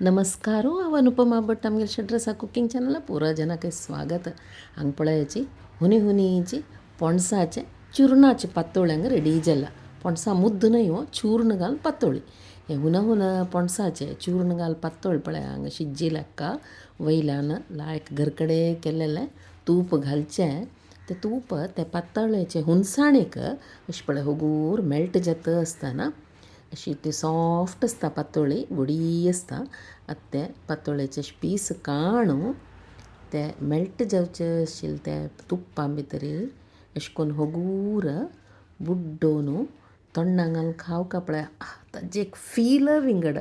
नमस्कारो हांव अनुपमा भट आमगेले शेड्रसा कुकिंग चॅनला पुरा जनांक स्वागत. हांगा पळयाची हुनी हुनीची पणसाचे चुरणाचे पातोळी हांगा रेडी जाला. पणसां मुद्द न्हय हो, चूर्ण घालून पातोळी. हे हुना हुना पणसाचे चूर्ण घाल पातोळी पळय हांगा शिज्जिल्या हाका वयल्यान लायक घरकडे केल्लेलें तूप घालचें. तें तूप ते पातोळ्याचे हुणसाणेक अशें पळय होगूर मेल्ट जाता आसतना अशी ती सॉफ्ट आसता पातोळी, गोडी आसता. आतां ते पातोळ्याचे पीस काणू ते मेल्ट जावचे आशिल्ले ते तुप्पा भितर अशें करून होगूर बुड्डोन तोंडां घालून खावंक पळय ताजें एक फील विंगड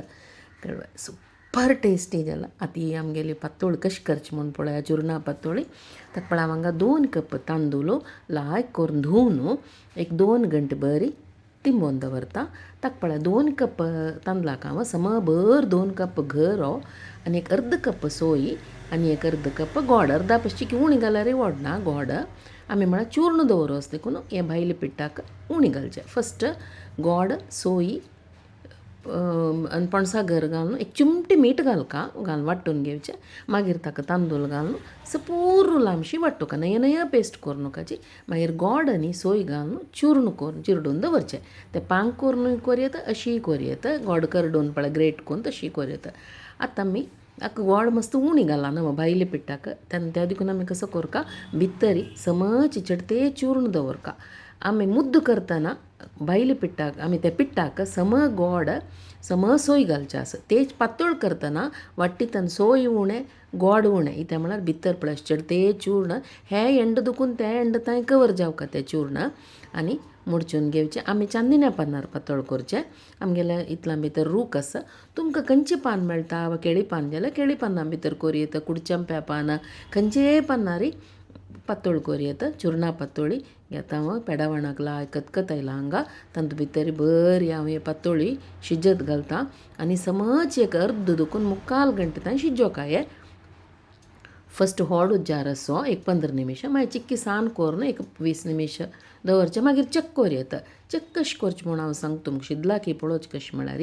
कळ्ळें. सुपर टेस्टी जाला. आतां ही आमगेली पातोळी कशी करची म्हूण पळय चुरणा पातोळी. ताका पळय हांगा 2 कप तांदूळ लायक करून धुवन एक 2 घंटे बरी तिंबोवन दवरता. ताका पळय 2 कप तांदळाक हांव समभर 2 कप गरो आनी एक अर्द कप सोय आनी एक अर्द कप गोड. अर्दा चिकी उणी घाल्यार व्हडना गोड. आमी म्हळ्यार चूर्ण दवरस देखून हे भायल्या पिठाक उणी घालचें. फस्ट गोड सोय आनी पणसा घर घालून एक चिमटी मीठ घालून वांटून घेवचें. मागीर ताका तांदूळ घालून पुरो लांबशी वांटूका, नया नया पेस्ट करूनकाची. मागीर गोड आनी सोय घालून चूर्ण करून चिरडून दवरचें. ते पांक करूनय करूं येता, अशीय करूं येता. गोड करडून पळय ग्रेट करून तशी करूं येता. आतां आमी ताका गोड मस्त उणी घाला न्हू भायल्या पिठाक. त्या देखून आमी कसो करता भितर चिचडते चूर्ण दवरका. आमी मुद्द करतना भायल्या पिठाक आमी त्या पिठाक गोड सोय घालचें आसा. तेच पातळ करतना वाट्टीतन सोय उणें गोड उणें इतें म्हळ्यार भितर पळय चिचडते चूर्ण हे एंड दुखून ते एंड तांय कवर जावका तें चूर्ण आनी मुडचून घेवचें. आमी चांदिण्या पानार पातळ करचें. आमगेल्या इतल्या भितर रूख आसा. तुमकां खंयचें पान मेळटा वा केळी पान जाल्यार केळी पानां भितर करूं येता. कुडचंप्या पान खंयचेय पानारी पातोळ करूं येता. चुरणा पातोळी घेता हांव पेडावणाक खतखत आयला हांगा. तातूंत भितर बरी हांव हे पातोळी शिजत घालता आनी एक अर्द दुखून 3/4 घंटे तांय शिजोवका. हे फस्ट व्हड जार असो एक 15 निमिश मागीर चिक्की सान करून एक 20 निमिश दवरचें. मागीर चेक करूं येता. चेक कशें करचें म्हूण हांव सांगता तुमकां. शिजला की पळोवचें कशें म्हळ्यार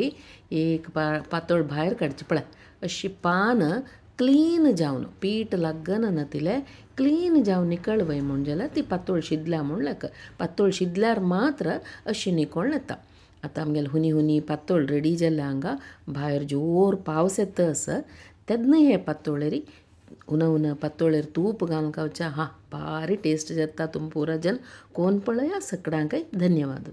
एक पातोळ भायर काडचें पळय. अशी पान क्लीन जावन पीठ लागना नातिलें क्लीन जावन निकळ म्हूण जाल्यार ती पातोळ शिजल्या म्हूण लेख. पातोळ शिजल्यार मात्र अशी निकोळ येता. आतां आमगेलें हुनी हुनी पातोळ रेडी जाल्या हांगा. भायर जोर पावस येता आसा तेन्ना हे पातोळेर उना उना पातोळेर तूप घालून खावचें. भारी टेस्ट जाता. तुम पुरा जन कोण पळया सगळ्यांकय धन्यवाद.